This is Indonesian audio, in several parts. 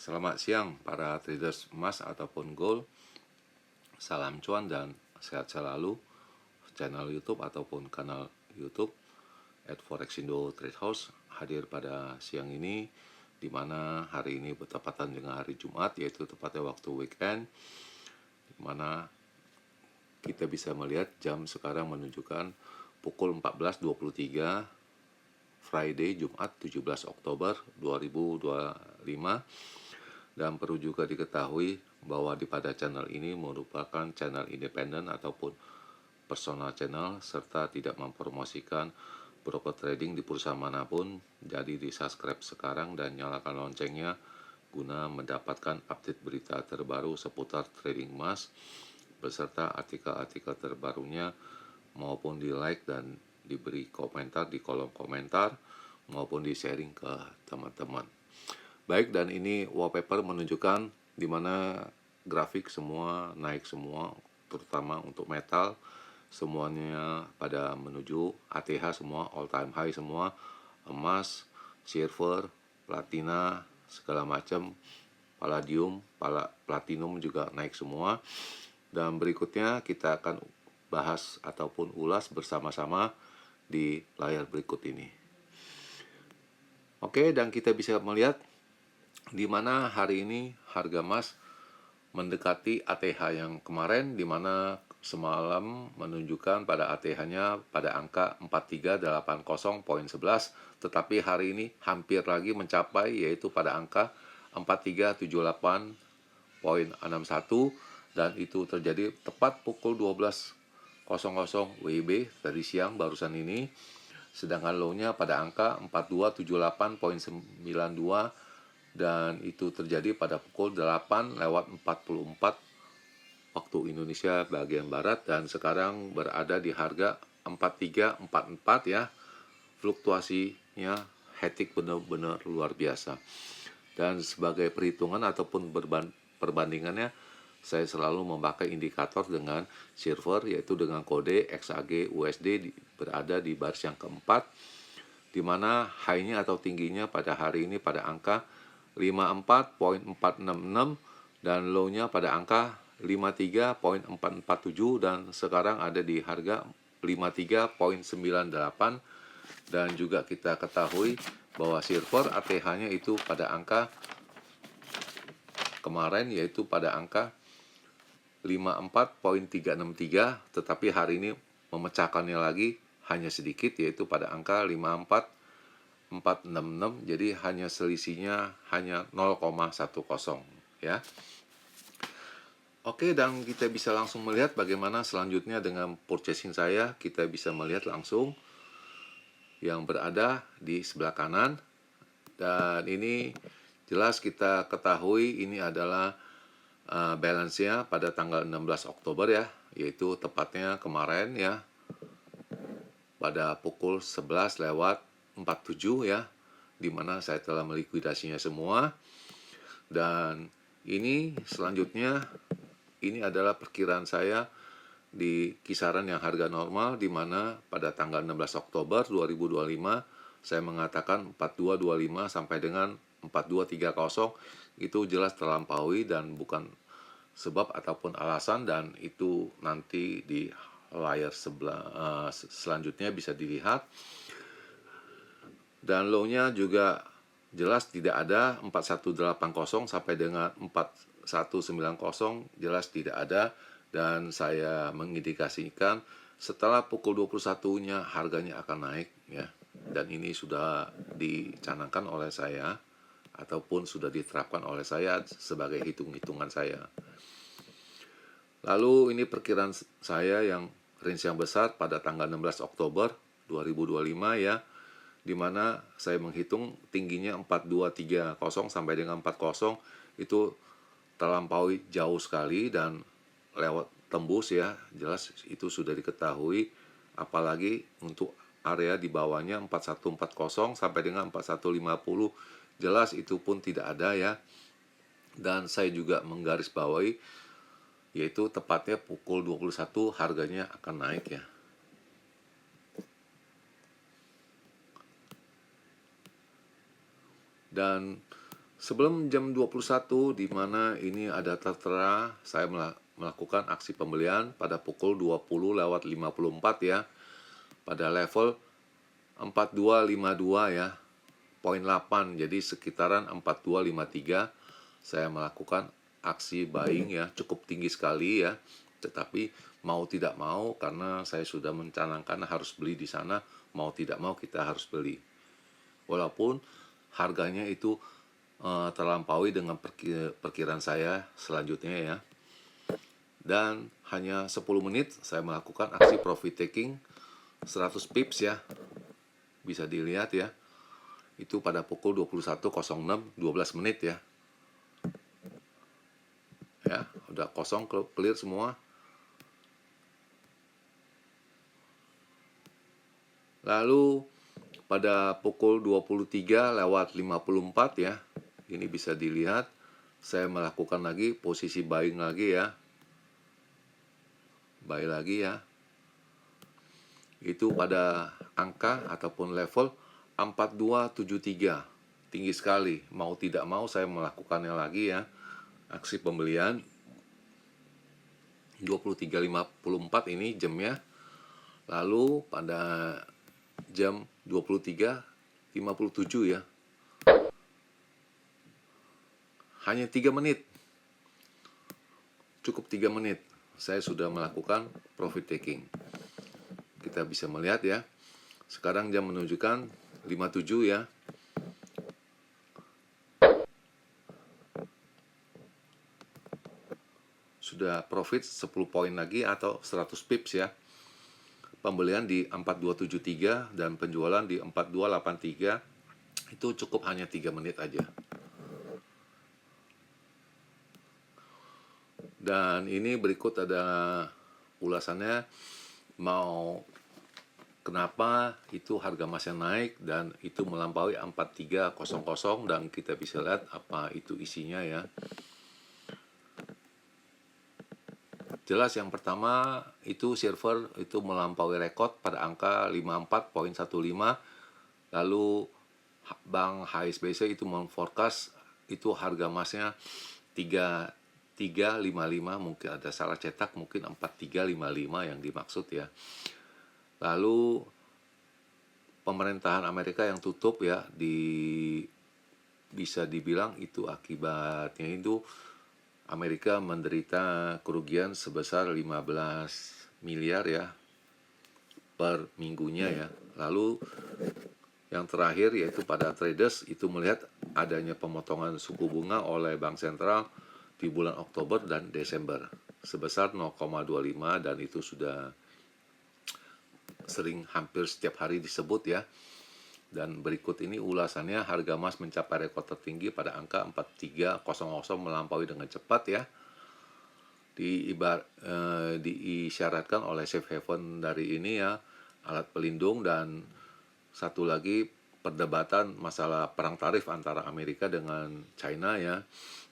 Selamat siang para traders emas ataupun gold. Salam cuan dan sehat selalu. Channel YouTube ataupun kanal YouTube @forexindo Trade House hadir pada siang ini, di mana hari ini bertepatan dengan hari Jumat, yaitu tepatnya waktu weekend, di mana kita bisa melihat jam sekarang menunjukkan pukul 14.23 Friday, Jumat 17 Oktober 2025. Dan perlu juga diketahui bahwa pada channel ini merupakan channel independen ataupun personal channel, serta tidak mempromosikan broker trading di perusahaan manapun. Jadi di subscribe sekarang dan nyalakan loncengnya guna mendapatkan update berita terbaru seputar trading emas beserta artikel-artikel terbarunya, maupun di like dan diberi komentar di kolom komentar maupun di sharing ke teman-teman. Baik, dan ini wallpaper menunjukkan di mana grafik semua naik semua, terutama untuk metal semuanya pada menuju ATH semua all time high semua, emas, silver, platina, segala macam, palladium, platinum juga naik semua. Dan berikutnya kita akan bahas ataupun ulas bersama-sama di layar berikut ini. Oke, dan kita bisa melihat di mana hari ini harga emas mendekati ATH yang kemarin, di mana semalam menunjukkan pada ATH-nya pada angka 4380.11, tetapi hari ini hampir lagi mencapai, yaitu pada angka 4378.61, dan itu terjadi tepat pukul 12.00 WIB tadi siang barusan ini. Sedangkan low-nya pada angka 4278.92, dan itu terjadi pada pukul 8:44 waktu Indonesia bagian Barat, dan sekarang berada di harga 4344 ya. Fluktuasinya hektik, benar-benar luar biasa. Dan sebagai perhitungan ataupun perbandingannya, saya selalu memakai indikator dengan silver, yaitu dengan kode XAG USD berada di baris yang keempat, di mana high-nya atau tingginya pada hari ini pada angka 54.466 dan low-nya pada angka 53.447, dan sekarang ada di harga 53.98. Dan juga kita ketahui bahwa silver ATH-nya itu pada angka kemarin yaitu pada angka 54.363, tetapi hari ini memecahkannya lagi hanya sedikit, yaitu pada angka 54.466, jadi hanya selisihnya hanya 0,10 ya. Oke, dan kita bisa langsung melihat bagaimana selanjutnya dengan purchasing saya. Kita bisa melihat langsung yang berada di sebelah kanan, dan ini jelas kita ketahui ini adalah balance-nya pada tanggal 16 Oktober ya, yaitu tepatnya kemarin ya, pada pukul 11:47 ya, dimana saya telah melikuidasinya semua. Dan ini selanjutnya, ini adalah perkiraan saya di kisaran yang harga normal, di mana pada tanggal 16 Oktober 2025 saya mengatakan 4225 sampai dengan 4230 itu jelas terlampaui dan bukan sebab ataupun alasan, dan itu nanti di layar selanjutnya bisa dilihat. Dan low-nya juga jelas tidak ada, 4180 sampai dengan 4190 jelas tidak ada, dan saya mengindikasikan setelah pukul 21-nya harganya akan naik ya. Dan ini sudah dicanangkan oleh saya ataupun sudah diterapkan oleh saya sebagai hitung-hitungan saya. Lalu ini perkiraan saya yang range yang besar pada tanggal 16 Oktober 2025 ya, di mana saya menghitung tingginya 4230 sampai dengan 40 itu terlampaui jauh sekali dan lewat tembus ya, jelas itu sudah diketahui, apalagi untuk area di bawahnya 4140 sampai dengan 4150 jelas itu pun tidak ada ya. Dan saya juga menggarisbawahi yaitu tepatnya pukul 21 harganya akan naik ya. Dan Sebelum jam 21, di mana ini ada tertera saya melakukan aksi pembelian pada pukul 20:54 ya, pada level 4252 ya, poin 8, jadi sekitaran 4253 saya melakukan aksi buying ya, cukup tinggi sekali ya, tetapi mau tidak mau karena saya sudah mencanangkan harus beli di sana, mau tidak mau kita harus beli. Walaupun harganya itu terlampaui dengan perkiraan saya selanjutnya ya. Dan hanya 10 menit saya melakukan aksi profit taking 100 pips ya. Bisa dilihat ya. Itu pada pukul 21.06, 12 menit ya. Ya, udah kosong, clear semua. Lalu pada pukul 23:54 ya. Ini bisa dilihat saya melakukan lagi posisi buying lagi ya. Buy lagi ya. Itu pada angka ataupun level 4273. Tinggi sekali. Mau tidak mau saya melakukannya lagi ya. Aksi pembelian 23:54 ini jamnya. Lalu pada jam 23:57 ya. Hanya 3 menit. Cukup 3 menit. Saya sudah melakukan profit taking. Kita bisa melihat ya. Sekarang jam menunjukkan 57 ya. Sudah profit 10 poin lagi atau 100 pips ya. Pembelian di 4273 dan penjualan di 4283. Itu cukup hanya 3 menit aja. Dan ini berikut ada ulasannya, mau kenapa itu harga emasnya naik dan itu melampaui 4300, dan kita bisa lihat apa itu isinya ya. Jelas yang pertama itu silver itu melampaui rekor pada angka 54.15. Lalu Bank HSBC itu memforecast itu harga emasnya 3355, mungkin ada salah cetak, mungkin 4355 yang dimaksud ya. Lalu pemerintahan Amerika yang tutup ya, bisa dibilang itu akibatnya itu Amerika menderita kerugian sebesar 15 miliar ya per minggunya ya. Lalu yang terakhir yaitu pada traders itu melihat adanya pemotongan suku bunga oleh Bank Sentral di bulan Oktober dan Desember sebesar 0,25, dan itu sudah sering hampir setiap hari disebut ya. Dan berikut ini ulasannya, harga emas mencapai rekor tertinggi pada angka 4300, melampaui dengan cepat ya. Diisyaratkan oleh safe haven dari ini ya, alat pelindung, dan satu lagi perdebatan masalah perang tarif antara Amerika dengan China ya,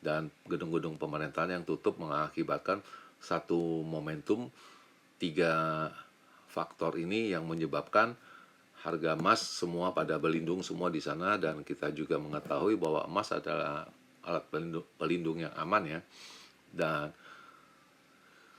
dan gedung-gedung pemerintahan yang tutup mengakibatkan satu momentum. 3 faktor ini yang menyebabkan harga emas semua pada berlindung semua di sana, dan kita juga mengetahui bahwa emas adalah alat pelindung yang aman ya. Dan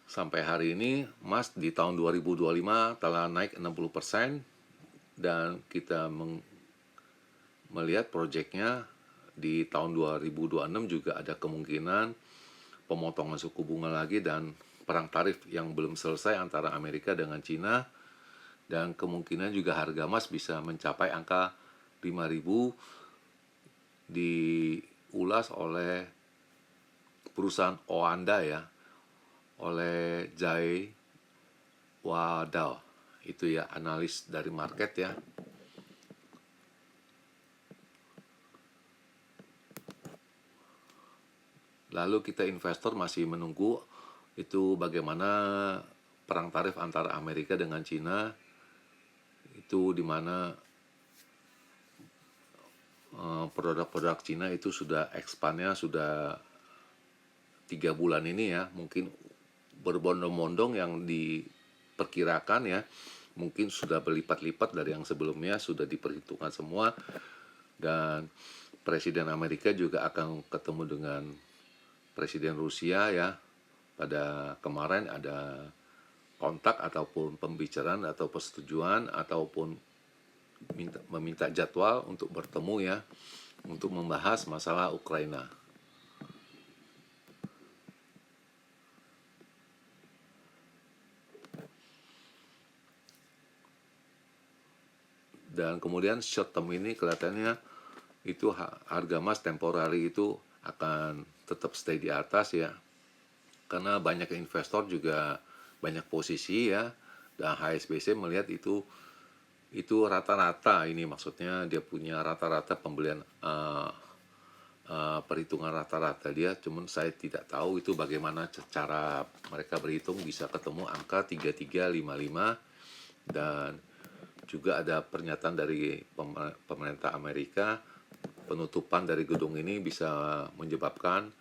sampai hari ini emas di tahun 2025 telah naik 60%, dan kita melihat proyeknya di tahun 2026 juga ada kemungkinan pemotongan suku bunga lagi dan perang tarif yang belum selesai antara Amerika dengan Cina, dan kemungkinan juga harga emas bisa mencapai angka 5.000. Diulas oleh perusahaan Oanda ya, oleh Jay Wadal, itu ya analis dari market ya. Lalu kita investor masih menunggu itu bagaimana perang tarif antara Amerika dengan Cina, itu dimana produk-produk Cina itu sudah ekspannya sudah 3 bulan ini ya, mungkin berbondong-bondong yang diperkirakan ya, mungkin sudah berlipat-lipat dari yang sebelumnya, sudah diperhitungkan semua. Dan Presiden Amerika juga akan ketemu dengan Presiden Rusia ya. Pada kemarin ada kontak ataupun pembicaraan atau persetujuan ataupun meminta jadwal untuk bertemu ya, untuk membahas masalah Ukraina. Dan kemudian short term ini kelihatannya itu harga emas temporary itu akan tetap stay di atas ya, karena banyak investor juga banyak posisi ya, dan HSBC melihat itu rata-rata, ini maksudnya dia punya rata-rata pembelian perhitungan rata-rata dia, cuman saya tidak tahu itu bagaimana cara mereka berhitung bisa ketemu angka 3355. Dan juga ada pernyataan dari pemerintah Amerika, penutupan dari gedung ini bisa menyebabkan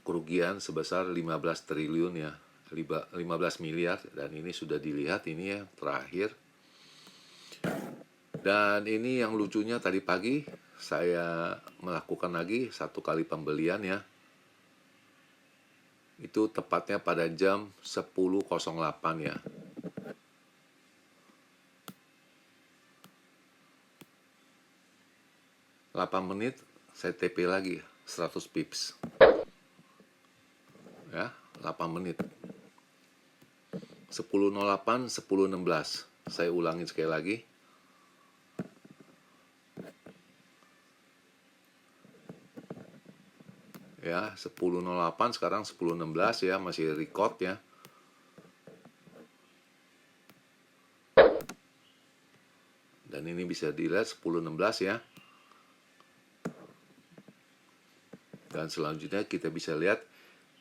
kerugian sebesar 15 triliun ya, 15 miliar, dan ini sudah dilihat ini ya terakhir. Dan ini yang lucunya, tadi pagi saya melakukan lagi satu kali pembelian ya. Itu tepatnya pada jam 10.08 ya. 8 menit saya TP lagi 100 pips ya, 8 menit 10.08 10.16. Saya ulangin sekali lagi ya, 10.08 sekarang 10.16 ya, masih record ya. Dan ini bisa dilihat 10.16 ya. Dan selanjutnya kita bisa lihat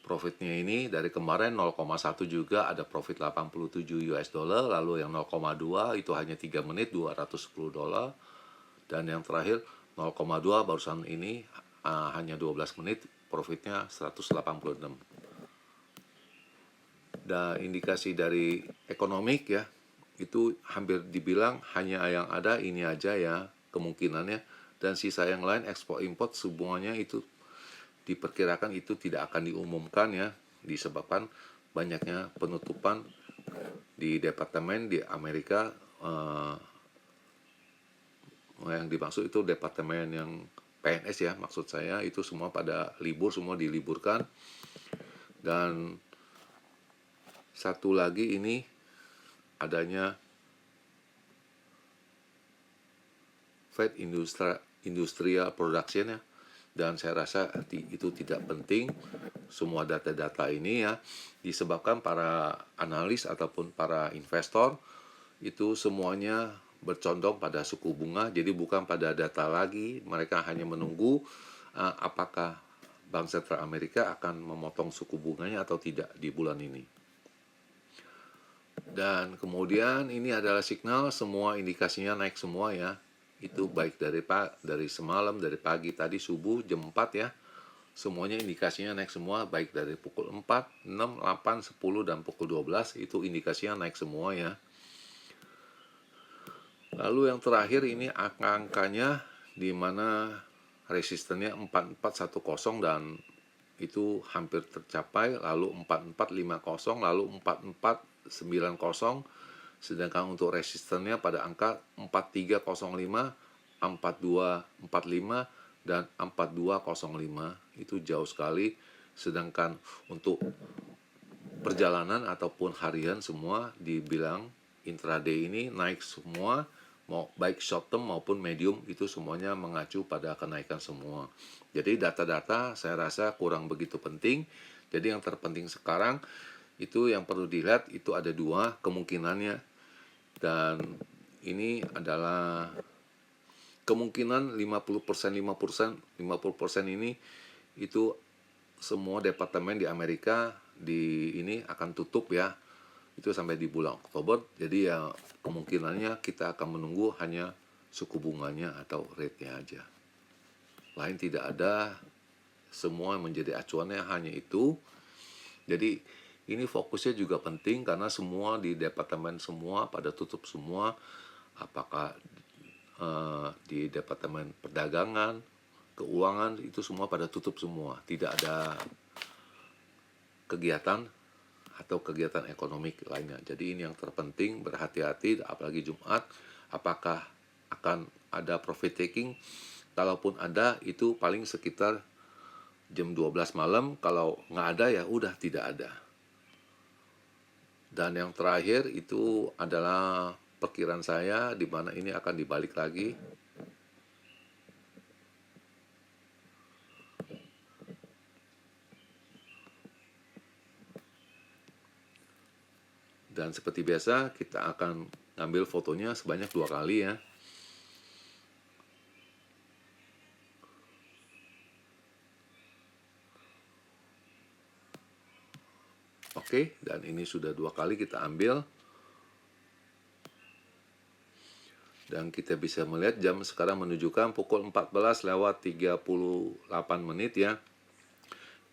profitnya ini dari kemarin 0,1 juga ada profit 87 US dollar, lalu yang 0,2 itu hanya 3 menit 210 dolar, dan yang terakhir 0,2 barusan ini hanya 12 menit profitnya 186. Dan indikasi dari ekonomik ya, itu hampir dibilang hanya yang ada ini aja ya kemungkinannya, dan sisa yang lain ekspor import semuanya itu diperkirakan itu tidak akan diumumkan ya, disebabkan banyaknya penutupan di departemen di Amerika. Yang dimaksud itu departemen yang PNS ya, maksud saya itu semua pada libur, semua diliburkan. Dan satu lagi ini adanya Fed Industrial Production ya, dan saya rasa itu tidak penting semua data-data ini ya, disebabkan para analis ataupun para investor itu semuanya bercondong pada suku bunga, jadi bukan pada data lagi. Mereka hanya menunggu apakah Bank Sentral Amerika akan memotong suku bunganya atau tidak di bulan ini. Dan kemudian ini adalah signal, semua indikasinya naik semua ya. Itu baik dari semalam, dari pagi tadi subuh jam 4 ya. Semuanya indikasinya naik semua, baik dari pukul 4, 6, 8, 10, dan pukul 12 itu indikasinya naik semua ya. Lalu yang terakhir ini angka-angkanya di mana resistennya 4410 dan itu hampir tercapai, lalu 4450, lalu 4490, sedangkan untuk resistennya pada angka 4305, 4245, dan 4205 itu jauh sekali. Sedangkan untuk perjalanan ataupun harian semua dibilang intraday ini naik semua, mau baik short term maupun medium itu semuanya mengacu pada kenaikan semua. Jadi data-data saya rasa kurang begitu penting. Jadi yang terpenting sekarang itu yang perlu dilihat itu ada dua kemungkinannya, dan ini adalah kemungkinan 50%, 50% ini itu semua departemen di Amerika di ini akan tutup ya, itu sampai di bulan Oktober. Jadi ya kemungkinannya kita akan menunggu hanya suku bunganya atau rate-nya aja, lain tidak ada, semua menjadi acuannya hanya itu. Jadi ini fokusnya juga penting karena semua di departemen semua pada tutup semua. Apakah di Departemen Perdagangan, Keuangan itu semua pada tutup semua, tidak ada kegiatan atau kegiatan ekonomi lainnya. Jadi ini yang terpenting, berhati-hati apalagi Jumat, apakah akan ada profit taking. Kalaupun ada itu paling sekitar jam 12 malam, kalau nggak ada ya udah tidak ada. Dan yang terakhir itu adalah perkiraan saya di mana ini akan dibalik lagi. Dan seperti biasa kita akan ngambil fotonya sebanyak 2 kali ya. Oke, dan ini sudah 2 kali kita ambil. Dan kita bisa melihat jam sekarang menunjukkan pukul 14:38 ya.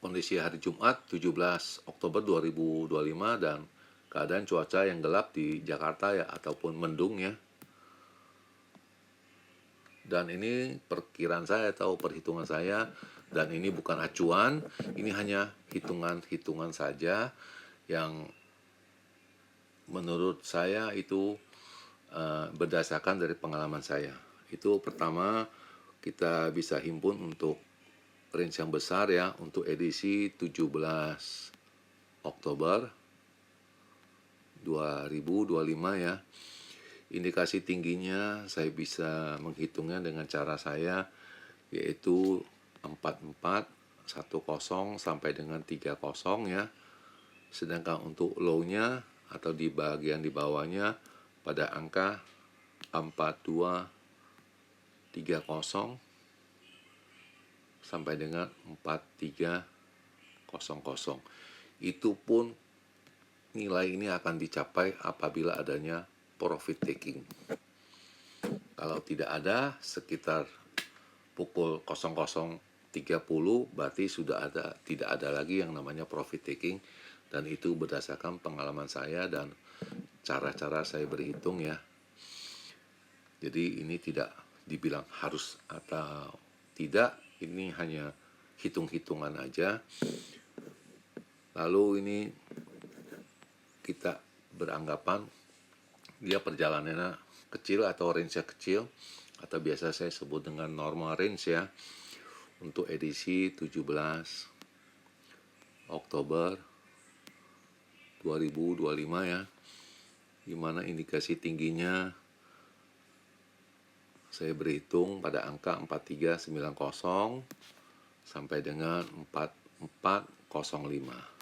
Kondisi hari Jumat 17 Oktober 2025 dan keadaan cuaca yang gelap di Jakarta ya, ataupun mendung ya. Dan ini perkiraan saya atau perhitungan saya, dan ini bukan acuan, ini hanya hitungan-hitungan saja yang menurut saya itu berdasarkan dari pengalaman saya. Itu pertama kita bisa himpun untuk range yang besar ya, untuk edisi 17 Oktober 2025 ya. Indikasi tingginya saya bisa menghitungnya dengan cara saya, yaitu 44, 10 sampai dengan 30 ya. Sedangkan untuk low-nya atau di bagian di bawahnya pada angka 42, 30 sampai dengan 4300. Itu pun nilai ini akan dicapai apabila adanya profit taking. Kalau tidak ada sekitar pukul 00.30 berarti tidak ada lagi yang namanya profit taking, dan itu berdasarkan pengalaman saya dan cara-cara saya berhitung ya. Jadi ini tidak dibilang harus atau tidak, ini hanya hitung-hitungan aja. Lalu ini kita beranggapan dia perjalanannya kecil atau range-nya kecil, atau biasa saya sebut dengan normal range ya, untuk edisi 17 Oktober 2025 ya, dimana indikasi tingginya saya berhitung pada angka 4390 sampai dengan 4405.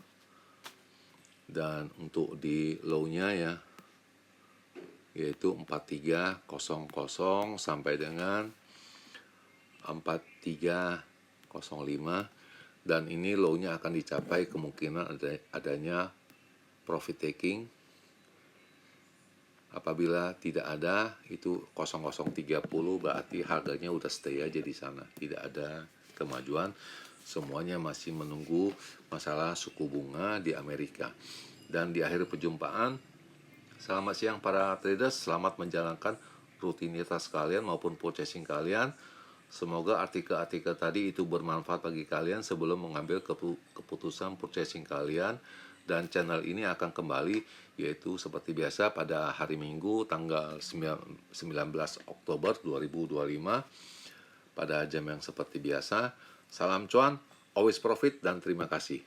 Dan untuk di low-nya ya, yaitu 4300 sampai dengan 4305, dan ini low-nya akan dicapai kemungkinan adanya profit taking. Apabila tidak ada, itu 0030 berarti harganya udah stay aja di sana, tidak ada kemajuan. Semuanya masih menunggu masalah suku bunga di Amerika. Dan di akhir perjumpaan, selamat siang para traders, selamat menjalankan rutinitas kalian maupun purchasing kalian. Semoga artikel-artikel tadi itu bermanfaat bagi kalian sebelum mengambil keputusan purchasing kalian. Dan channel ini akan kembali, yaitu seperti biasa pada hari Minggu tanggal 19 Oktober 2025 pada jam yang seperti biasa. Salam cuan, always profit, dan terima kasih.